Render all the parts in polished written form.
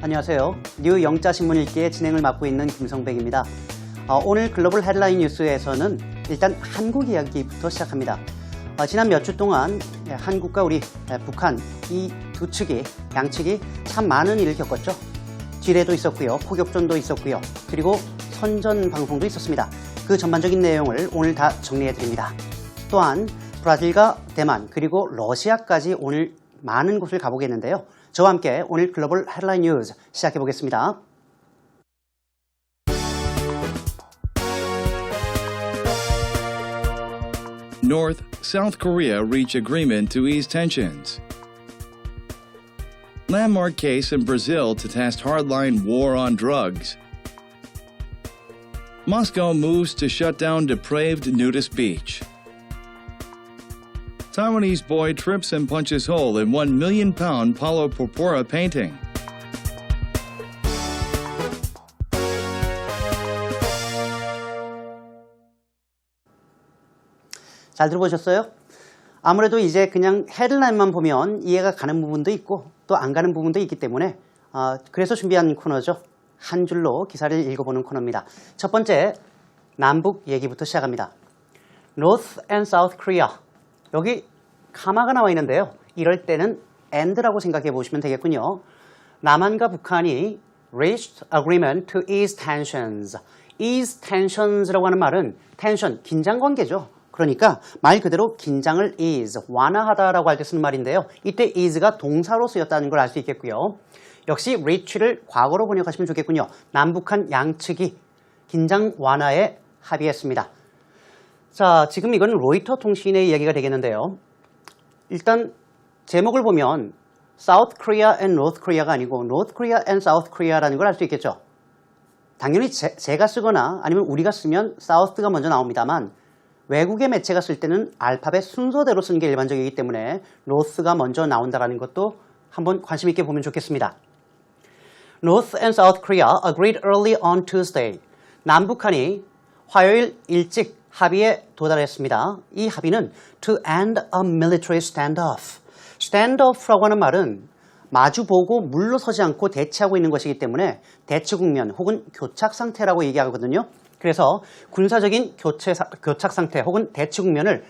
안녕하세요. 뉴 영자신문 읽기의 진행을 맡고 있는 김성백입니다. 오늘 글로벌 헤드라인 뉴스에서는 일단 한국 이야기부터 시작합니다. 지난 몇 주 동안 한국과 우리 북한 이 두 측이 양측이 참 많은 일을 겪었죠. 지뢰도 있었고요. 포격전도 있었고요. 그리고 선전 방송도 있었습니다. 그 전반적인 내용을 오늘 다 정리해 드립니다. 또한 브라질과 대만 그리고 러시아까지 오늘 많은 곳을 가보겠는데요. 저와 함께 오늘 글로벌 헤드라인 뉴스 시작해 보겠습니다. North, South Korea reach agreement to ease tensions. Landmark case in Brazil to test hardline war on drugs. Moscow moves to shut down depraved nudist beach. Taiwanese boy trips and punches hole in 1 million pound Paulo Porpora painting. 잘 들어보셨어요? 아무래도 이제 그냥 헤드라인만 보면 이해가 가는 부분도 있고 또 안 가는 부분도 있기 때문에 그래서 준비한 코너죠. 한 줄로 기사를 읽어보는 코너입니다. 첫 번째, 남북 얘기부터 시작합니다. North and South Korea. 여기 가마가 나와 있는데요. 이럴 때는 and라고 생각해 보시면 되겠군요. 남한과 북한이 reached agreement to ease tensions. ease tentions라고 하는 말은 tension, 긴장 관계죠. 그러니까 말 그대로 긴장을 ease, 완화하다라고 할 때 쓰는 말인데요. 이때 ease가 동사로 쓰였다는 걸 알 수 있겠고요. 역시 reach를 과거로 번역하시면 좋겠군요. 남북한 양측이 긴장 완화에 합의했습니다. 자, 지금 이건 로이터 통신의 이야기가 되겠는데요. 일단 제목을 보면 South Korea and North Korea가 아니고 North Korea and South Korea라는 걸 알 수 있겠죠. 당연히 제가 쓰거나 아니면 우리가 쓰면 South가 먼저 나옵니다만 외국의 매체가 쓸 때는 알파벳 순서대로 쓰는 게 일반적이기 때문에 North가 먼저 나온다는 것도 한번 관심 있게 보면 좋겠습니다. North and South Korea agreed early on Tuesday. 남북한이 화요일 일찍 합의에 도달했습니다. 이 합의는 to end a military standoff. standoff라고 하는 말은 마주보고 물러서지 않고 대치하고 있는 것이기 때문에 대치 국면 혹은 교착 상태라고 얘기하거든요. 그래서 군사적인 교착 상태 혹은 대치 국면을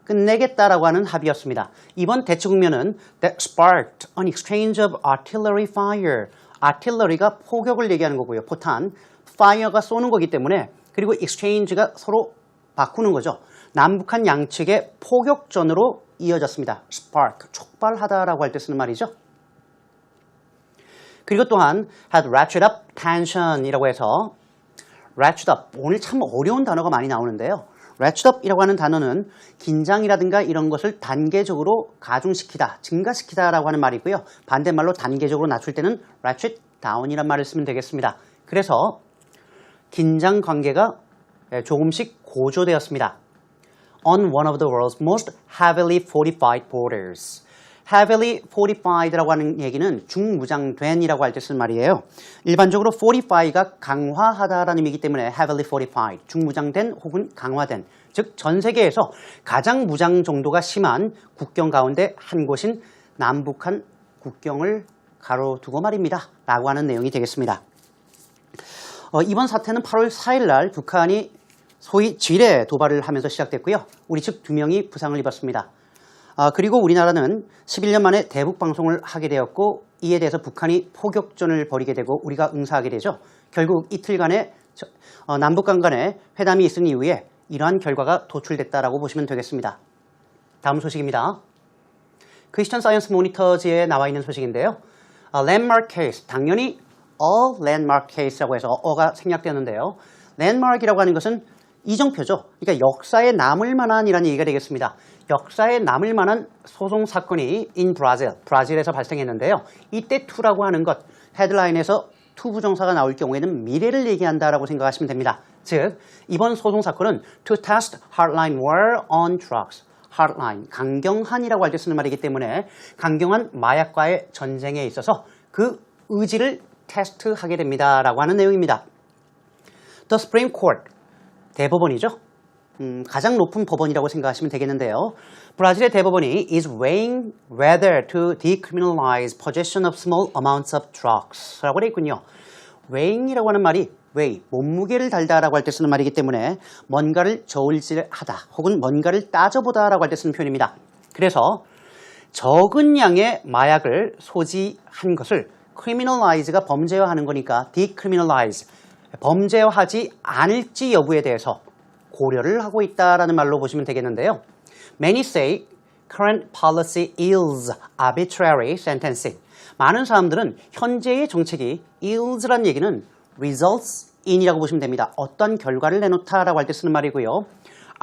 끝내겠다라고 하는 합의였습니다. 이번 대치 국면은 that sparked an exchange of artillery fire. artillery가 포격을 얘기하는 거고요. 포탄, fire가 쏘는 거기 때문에 그리고 exchange가 서로 바꾸는 거죠. 남북한 양측의 포격전으로 이어졌습니다. spark, 촉발하다라고 할 때 쓰는 말이죠. 그리고 또한 had ratcheted up tension이라고 해서 ratchet up, 오늘 참 어려운 단어가 많이 나오는데요. ratchet up이라고 하는 단어는 긴장이라든가 이런 것을 단계적으로 가중시키다, 증가시키다라고 하는 말이고요. 반대말로 단계적으로 낮출 때는 ratchet down이란 말을 쓰면 되겠습니다. 그래서 긴장 관계가 조금씩 고조되었습니다. On one of the world's most heavily fortified borders. heavily fortified라고 하는 얘기는 중무장된이라고 할 때 쓰는 말이에요. 일반적으로 fortify가 강화하다라는 의미이기 때문에 heavily fortified, 중무장된 혹은 강화된, 즉 전 세계에서 가장 무장 정도가 심한 국경 가운데 한 곳인 남북한 국경을 가로두고 말입니다. 라고 하는 내용이 되겠습니다. 이번 사태는 8월 4일 날 북한이 소위 지뢰 도발을 하면서 시작됐고요. 우리 측 2명이 부상을 입었습니다. 그리고 우리나라는 11년 만에 대북 방송을 하게 되었고 이에 대해서 북한이 포격전을 벌이게 되고 우리가 응사하게 되죠. 결국 이틀간의 남북 간의 회담이 있은 이후에 이러한 결과가 도출됐다라고 보시면 되겠습니다. 다음 소식입니다. 크리스천 사이언스 모니터지에 나와 있는 소식인데요. landmark case, 당연히 a landmark case라고 해서 어가 생략되었는데요. landmark이라고 하는 것은 이정표죠. 그러니까 역사에 남을 만한 이라는 얘기가 되겠습니다. 역사에 남을 만한 소송 사건이 in Brazil, 브라질에서 발생했는데요. 이때 to라고 하는 것, 헤드라인에서 to 부정사가 나올 경우에는 미래를 얘기한다라고 생각하시면 됩니다. 즉, 이번 소송 사건은 to test hardline war on drugs. hardline, 강경한이라고 할 때 쓰는 말이기 때문에 강경한 마약과의 전쟁에 있어서 그 의지를 테스트하게 됩니다라고 하는 내용입니다. The Supreme Court, 대법원이죠. 가장 높은 법원이라고 생각하시면 되겠는데요. 브라질의 대법원이 is weighing whether to decriminalize possession of small amounts of drugs 라고 되어 있군요. weighing이라고 하는 말이 weigh, 몸무게를 달다라고 할 때 쓰는 말이기 때문에 뭔가를 저울질하다 혹은 뭔가를 따져보다라고 할 때 쓰는 표현입니다. 그래서 적은 양의 마약을 소지한 것을 criminalize가 범죄화하는 거니까 decriminalize, 범죄화하지 않을지 여부에 대해서 고려를 하고 있다라는 말로 보시면 되겠는데요. Many say current policy is arbitrary sentencing. 많은 사람들은 현재의 정책이 is란 얘기는 results in이라고 보시면 됩니다. 어떤 결과를 내놓다라고 할 때 쓰는 말이고요.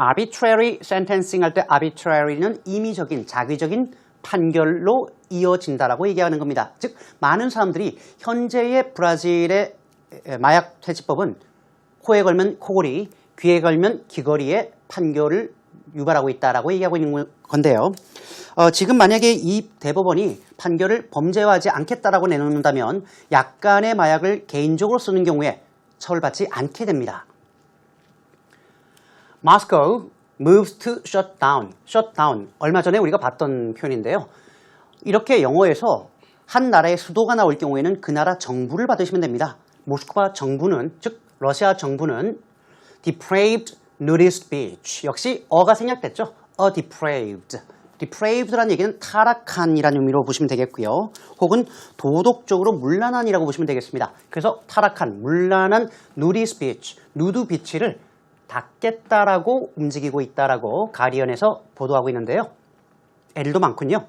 arbitrary sentencing 할 때 arbitrary는 임의적인, 자기적인 판결로 이어진다라고 얘기하는 겁니다. 즉 많은 사람들이 현재의 브라질의 마약 퇴치법은 코에 걸면 코골이, 귀에 걸면 귀걸이의 판결을 유발하고 있다라고 얘기하고 있는 건데요. 지금 만약에 이 대법원이 판결을 범죄화하지 않겠다라고 내놓는다면 약간의 마약을 개인적으로 쓰는 경우에 처벌받지 않게 됩니다. Moscow moves to shut down. shut down. 얼마 전에 우리가 봤던 표현인데요. 이렇게 영어에서 한 나라의 수도가 나올 경우에는 그 나라 정부를 받으시면 됩니다. 모스크바 정부는, 즉 러시아 정부는 depraved nudist beach. 역시 어가 생략됐죠. a depraved. depraved라는 얘기는 타락한이라는 의미로 보시면 되겠고요. 혹은 도덕적으로 문란한이라고 보시면 되겠습니다. 그래서 타락한, 문란한 nudist beach, 누드 비치를 닫겠다라고 움직이고 있다라고 가디언에서 보도하고 있는데요. 애들도 많군요.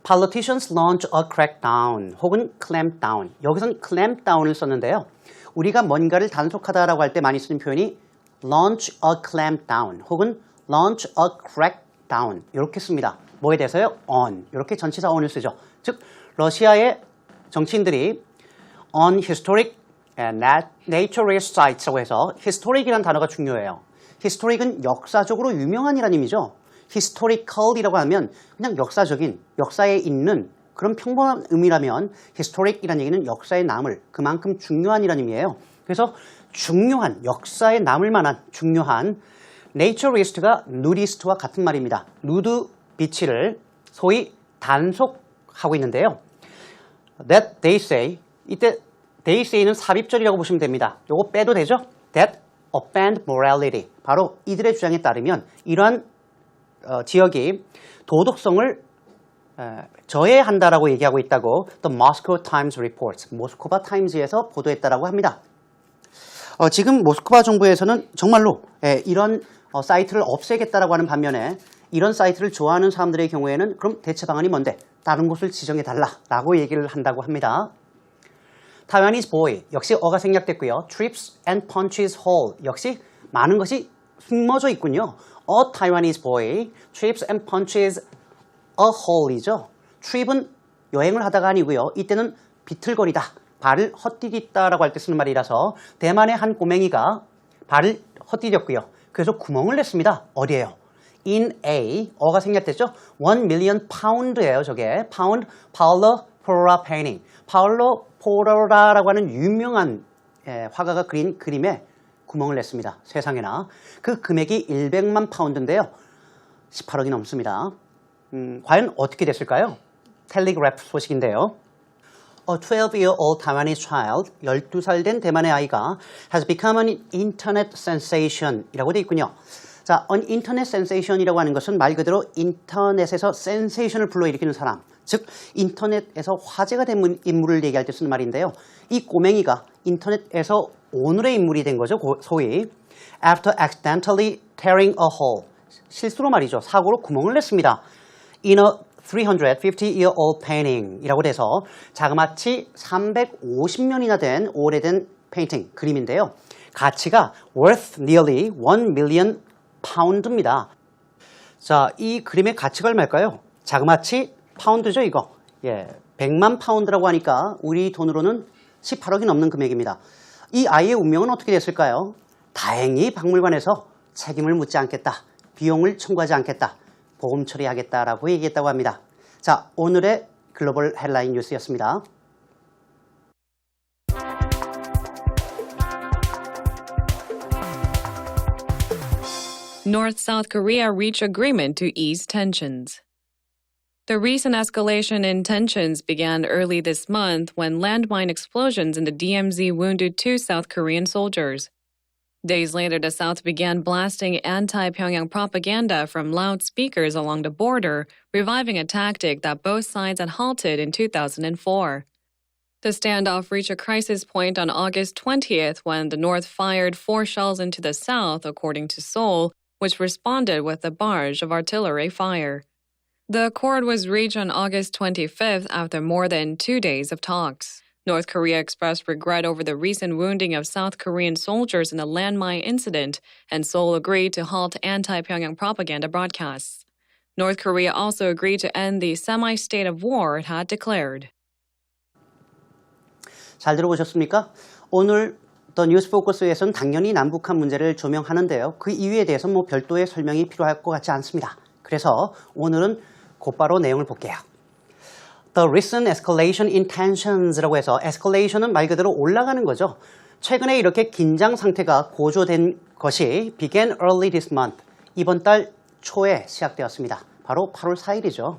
Politicians launch a crackdown 혹은 clampdown. 여기서는 clampdown을 썼는데요. 우리가 뭔가를 단속하다라고 할 때 많이 쓰는 표현이 launch a clampdown 혹은 launch a crackdown 이렇게 씁니다. 뭐에 대해서요? on. 이렇게 전치사 on을 쓰죠. 즉 러시아의 정치인들이 on historic naturist sites라고 해서 historic이라는 단어가 중요해요. historic은 역사적으로 유명한이라는 의미죠. historical이라고 하면 그냥 역사적인, 역사에 있는 그런 평범한 의미라면 historic이라는 얘기는 역사에 남을, 그만큼 중요한이라는 의미예요. 그래서 중요한, 역사에 남을 만한 중요한 naturist가 nudist와 같은 말입니다. 누드 비치를 소위 단속하고 있는데요. That they say, 이때 they say는 삽입절이라고 보시면 됩니다. 요거 빼도 되죠? That offend morality. 바로 이들의 주장에 따르면 이러한 지역이 도덕성을 저해한다라고 얘기하고 있다고 The Moscow Times Reports, 모스크바 타임즈에서 보도했다라고 합니다. 지금 모스크바 정부에서는 정말로 이런 사이트를 없애겠다라고 하는 반면에 이런 사이트를 좋아하는 사람들의 경우에는 그럼 대체 방안이 뭔데? 다른 곳을 지정해달라라고 얘기를 한다고 합니다. Taiwanese boy, 역시 어가 생략됐고요. Trips and punches hole, 역시 많은 것이 숨어져 있군요. A Taiwanese boy trips and punches a hole이죠. trip은 여행을 하다가 아니고요. 이때는 비틀거리다, 발을 헛디딘다라고 할 때 쓰는 말이라서 대만의 한 꼬맹이가 발을 헛디뎠고요. 그래서 구멍을 냈습니다. 어디에요? In a, 어가 생략됐죠? 1 million pound예요. 저게 pound, Paolo Porra painting. 파울로 포로라라고 하는 유명한 화가가 그린 그림에 구멍을 냈습니다. 세상에나. 그 금액이 100만 파운드인데요. 18억이 넘습니다. 과연 어떻게 됐을까요? 텔레그래프 소식인데요. A 12-year-old Taiwanese child, 12살 된 대만의 아이가 has become an internet sensation 이라고 되어 있군요. 자, an internet sensation이라고 하는 것은 말 그대로 인터넷에서 센세이션을 불러일으키는 사람, 즉 인터넷에서 화제가 된 인물을 얘기할 때 쓰는 말인데요. 이 꼬맹이가 인터넷에서 오늘의 인물이 된 거죠. 소위 after accidentally tearing a hole, 실수로 말이죠. 사고로 구멍을 냈습니다. In a 350-year-old painting 이라고 돼서 자그마치 350년이나 된 오래된 페인팅, 그림인데요. 가치가 worth nearly 1 million pound입니다. 자, 이 그림의 가치가 얼마일까요? 자그마치 파운드죠, 이거. 100만 파운드라고 하니까 우리 돈으로는 18억이 넘는 금액입니다. 이 아이의 운명은 어떻게 됐을까요? 다행히 박물관에서 책임을 묻지 않겠다, 비용을 청구하지 않겠다, 보험 처리하겠다라고 얘기했다고 합니다. 자, 오늘의 글로벌 헤드라인 뉴스였습니다. North-South Korea reach agreement to ease tensions. The recent escalation in tensions began early this month when landmine explosions in the DMZ wounded 2 South Korean soldiers. Days later, the South began blasting anti-Pyongyang propaganda from loudspeakers along the border, reviving a tactic that both sides had halted in 2004. The standoff reached a crisis point on August 20th when the North fired 4 shells into the South, according to Seoul, which responded with a barrage of artillery fire. The accord was reached on August 25th after more than 2 days of talks. North Korea expressed regret over the recent wounding of South Korean soldiers in a landmine incident, and Seoul agreed to halt anti-Pyongyang propaganda broadcasts. North Korea also agreed to end the semi-state of war it had declared. 잘 들어보셨습니까? 오늘 더 뉴스 포커스에서는 당연히 남북한 문제를 조명하는데요. 그 이유에 대해서는 뭐 별도의 설명이 필요할 것 같지 않습니다. 그래서 오늘은 곧바로 내용을 볼게요. The recent escalation in tentions라고 해서 escalation은 말 그대로 올라가는 거죠. 최근에 이렇게 긴장 상태가 고조된 것이 began early this month. 이번 달 초에 시작되었습니다. 바로 8월 4일이죠.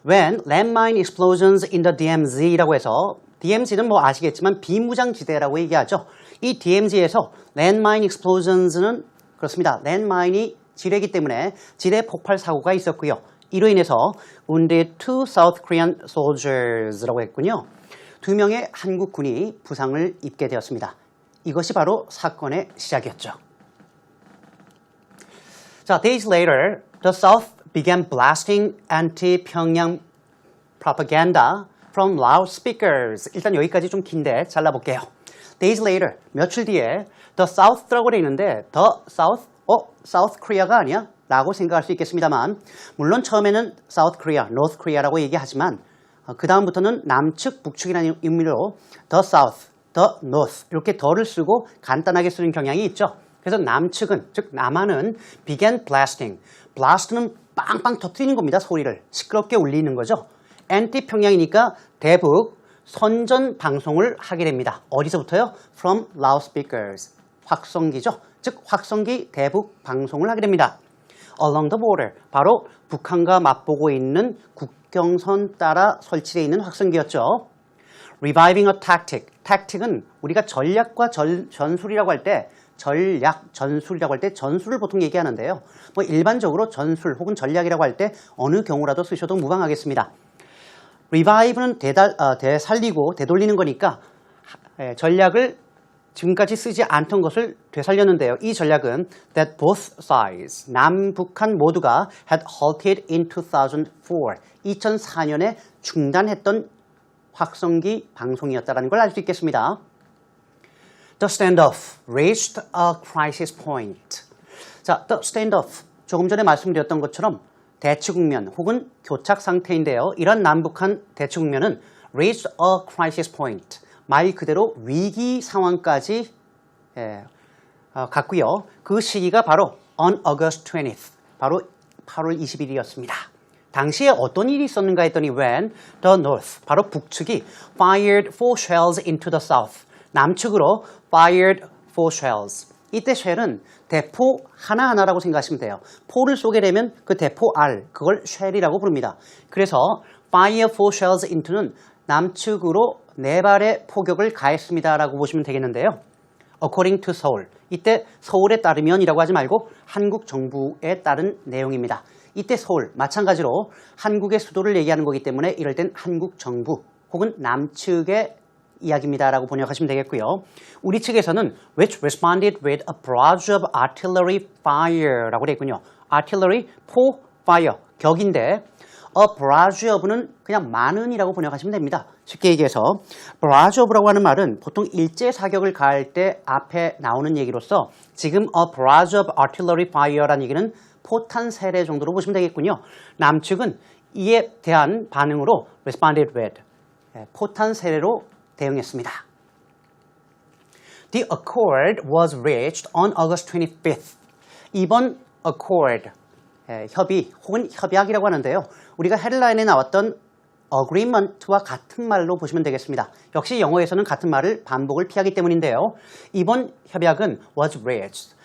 When landmine explosions in the DMZ라고 해서 DMZ는 뭐 아시겠지만 비무장지대라고 얘기하죠. 이 DMZ에서 landmine explosions는 그렇습니다. landmine이 지뢰이기 때문에 지뢰 폭발 사고가 있었고요. 이로 인해서 wounded 2 South Korean soldiers라고 했군요. 2명의 한국 군이 부상을 입게 되었습니다. 이것이 바로 사건의 시작이었죠. 자, days later, the South began blasting anti-Pyongyang propaganda from loudspeakers. 일단 여기까지 좀 긴데 잘라볼게요. Days later, 며칠 뒤에 the South라고 되어 있는데 the South, South Korea가 아니야? 라고 생각할 수 있겠습니다만 물론 처음에는 South Korea, North Korea라고 얘기하지만 그 다음부터는 남측, 북측이라는 의미로 the South, the North 이렇게 더를 쓰고 간단하게 쓰는 경향이 있죠. 그래서 남측은, 즉 남한은 began blasting. blast는 빵빵 터뜨리는 겁니다. 소리를 시끄럽게 울리는 거죠. anti-평양이니까 대북 선전 방송을 하게 됩니다. 어디서부터요? From loudspeakers. 확성기죠. 즉 확성기 대북 방송을 하게 됩니다. Along the border. 바로 북한과 맞보고 있는 국경선 따라 설치되어 있는 확성기였죠. Reviving a tactic. tactic은 우리가 전략과 전술이라고 할 때 전략, 전술이라고 할 때 전술을 보통 얘기하는데요. 뭐 일반적으로 전술 혹은 전략이라고 할 때 어느 경우라도 쓰셔도 무방하겠습니다. Revive는 되살리고 되돌리는 거니까 전략을 지금까지 쓰지 않던 것을 되살렸는데요. 이 전략은 that both sides, 남북한 모두가 had halted in 2004, 2004년에 중단했던 확성기 방송이었다는 걸 알 수 있겠습니다. The standoff reached a crisis point. 자, the standoff, 조금 전에 말씀드렸던 것처럼 대치 국면 혹은 교착 상태인데요. 이런 남북한 대치 국면은 reached a crisis point. 말 그대로 위기 상황까지 갔고요. 그 시기가 바로 on August 20th, 바로 8월 20일이었습니다. 당시에 어떤 일이 있었는가 했더니 when the north, 바로 북측이 fired 4 shells into the south, 남측으로 fired 4 shells. 이때 쉘은 대포 하나하나라고 생각하시면 돼요. 포를 쏘게 되면 그 대포 알, 그걸 쉘이라고 부릅니다. 그래서 fire 4 shells into는 남측으로 4발의 포격을 가했습니다라고 보시면 되겠는데요. According to Seoul. 이때 서울에 따르면이라고 하지 말고 한국 정부에 따른 내용입니다. 이때 서울, 마찬가지로 한국의 수도를 얘기하는 거기 때문에 이럴 땐 한국 정부 혹은 남측의 이야기입니다라고 번역하시면 되겠고요. 우리 측에서는 which responded with a barrage of artillery fire라고 되어 있군요. artillery, 포, fire, 격인데 a barrage of는 그냥 많은이라고 번역하시면 됩니다. 쉽게 얘기해서 barrage of라고 하는 말은 보통 일제 사격을 가할 때 앞에 나오는 얘기로서 지금 a barrage of artillery fire라는 얘기는 포탄 세례 정도로 보시면 되겠군요. 남측은 이에 대한 반응으로 responded with 포탄 세례로 대응했습니다. The accord was reached on August 25th. 이번 accord, 협의 혹은 협약이라고 하는데요. 우리가 헤드라인에 나왔던 agreement와 같은 말로 보시면 되겠습니다. 역시 영어에서는 같은 말을 반복을 피하기 때문인데요. 이번 협약은 was reached.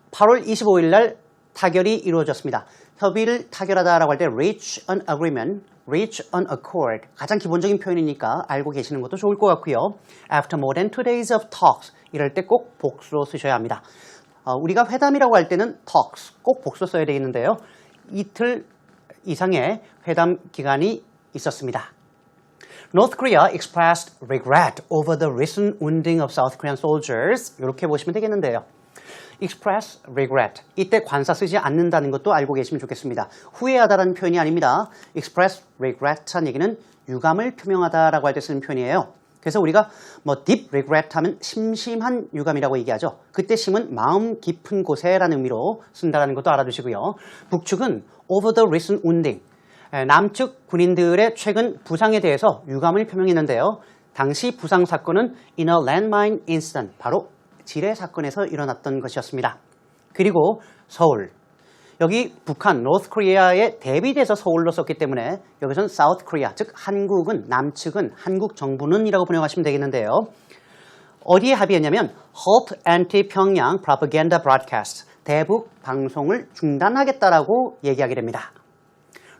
8월 25일 날 타결이 이루어졌습니다. 협의를 타결하다라고 할 때 reach an agreement, reach an accord. 가장 기본적인 표현이니까 알고 계시는 것도 좋을 것 같고요. After more than 2 days of talks. 이럴 때 꼭 복수로 쓰셔야 합니다. 우리가 회담이라고 할 때는 talks, 꼭 복수 써야 되겠는데요. 이틀 이상의 회담 기간이 있었습니다. North Korea expressed regret over the recent wounding of South Korean soldiers. 이렇게 보시면 되겠는데요. express regret. 이때 관사 쓰지 않는다는 것도 알고 계시면 좋겠습니다. 후회하다라는 표현이 아닙니다. express regret한 얘기는 유감을 표명하다라고 할 때 쓰는 표현이에요. 그래서 우리가 deep regret 하면 심심한 유감이라고 얘기하죠. 그때 심은 마음 깊은 곳에라는 의미로 쓴다는 것도 알아두시고요. 북측은 over the recent wounding. 남측 군인들의 최근 부상에 대해서 유감을 표명했는데요. 당시 부상 사건은 in a landmine incident, 바로 지뢰 사건에서 일어났던 것이었습니다. 그리고 서울, 여기 북한, 노스 코리아에 대비돼서 서울로 썼기 때문에 여기서는 South Korea, 즉 한국은, 남측은, 한국 정부는 이라고 번역하시면 되겠는데요. 어디에 합의했냐면 halt anti-평양 propaganda broadcast, 대북 방송을 중단하겠다라고 얘기하게 됩니다.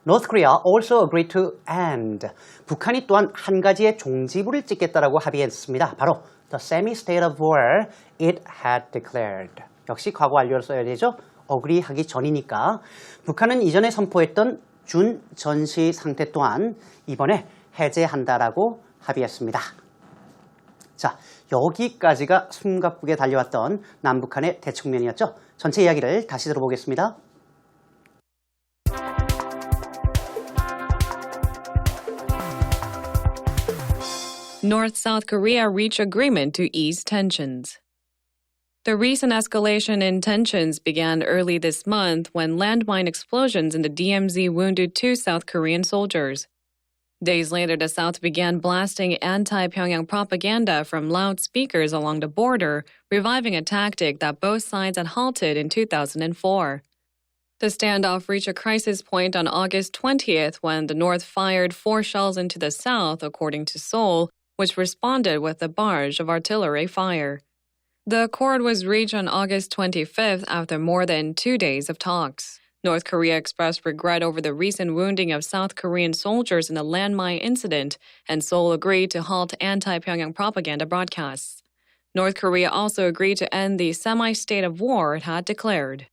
North Korea also agreed to end. 북한이 또한 한 가지의 종지부를 찍겠다라고 합의했습니다. 바로 the semi-state of war it had declared. 역시 과거 완료를 써야 되죠. agree 하기 전이니까. 북한은 이전에 선포했던 준전시 상태 또한 이번에 해제한다라고 합의했습니다. 자, 여기까지가 숨가쁘게 달려왔던 남북한의 대척면이었죠. 전체 이야기를 다시 들어보겠습니다. North-South Korea reach agreement to ease tensions. The recent escalation in tensions began early this month when landmine explosions in the DMZ wounded 2 South Korean soldiers. Days later, the South began blasting anti-Pyongyang propaganda from loudspeakers along the border, reviving a tactic that both sides had halted in 2004. The standoff reached a crisis point on August 20th when the North fired 4 shells into the South, according to Seoul, which responded with a barrage of artillery fire. The accord was reached on August 25th after more than 2 days of talks. North Korea expressed regret over the recent wounding of South Korean soldiers in the landmine incident, and Seoul agreed to halt anti-Pyongyang propaganda broadcasts. North Korea also agreed to end the semi-state of war it had declared.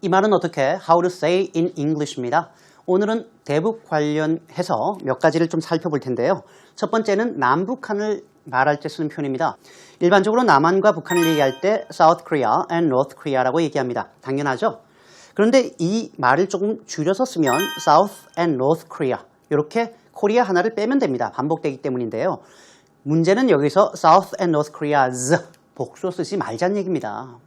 이 말은 어떻게 how to say in English입니다. 오늘은 대북 관련해서 몇 가지를 좀 살펴볼 텐데요. 첫 번째는 남북한을 말할 때 쓰는 표현입니다. 일반적으로 남한과 북한을 얘기할 때 South Korea and North Korea라고 얘기합니다. 당연하죠? 그런데 이 말을 조금 줄여서 쓰면 South and North Korea 이렇게 코리아 하나를 빼면 됩니다. 반복되기 때문인데요. 문제는 여기서 South and North Korea's 복수 쓰지 말자는 얘기입니다.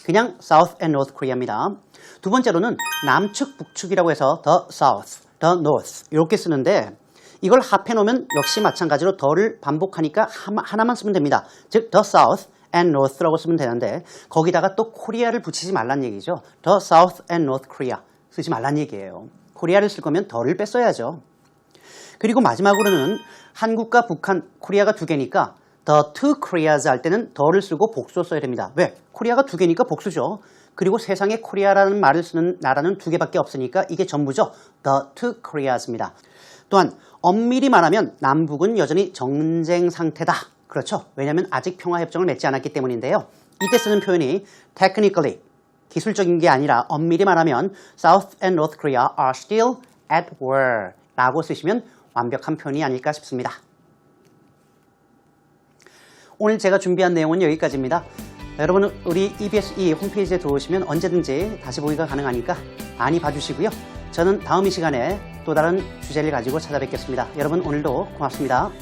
그냥 South and North Korea입니다. 두 번째로는 남측, 북측이라고 해서 the South, the North 이렇게 쓰는데 이걸 합해놓으면 역시 마찬가지로 the를 반복하니까 하나만 쓰면 됩니다. 즉 the South and North라고 쓰면 되는데 거기다가 또 코리아를 붙이지 말란 얘기죠. the South and North Korea 쓰지 말란 얘기예요. 코리아를 쓸 거면 the를 뺐어야죠. 그리고 마지막으로는 한국과 북한, 코리아가 두 개니까 the two Koreas 할 때는 the를 쓰고 복수 써야 됩니다. 왜? 코리아가 두 개니까 복수죠. 그리고 세상에 코리아라는 말을 쓰는 나라는 두 개밖에 없으니까 이게 전부죠. The two Koreas입니다. 또한 엄밀히 말하면 남북은 여전히 정쟁 상태다. 그렇죠. 왜냐하면 아직 평화협정을 맺지 않았기 때문인데요. 이때 쓰는 표현이 technically, 기술적인 게 아니라 엄밀히 말하면 South and North Korea are still at war 라고 쓰시면 완벽한 표현이 아닐까 싶습니다. 오늘 제가 준비한 내용은 여기까지입니다. 여러분 우리 EBS 홈페이지에 들어오시면 언제든지 다시 보기가 가능하니까 많이 봐주시고요. 저는 다음 이 시간에 또 다른 주제를 가지고 찾아뵙겠습니다. 여러분 오늘도 고맙습니다.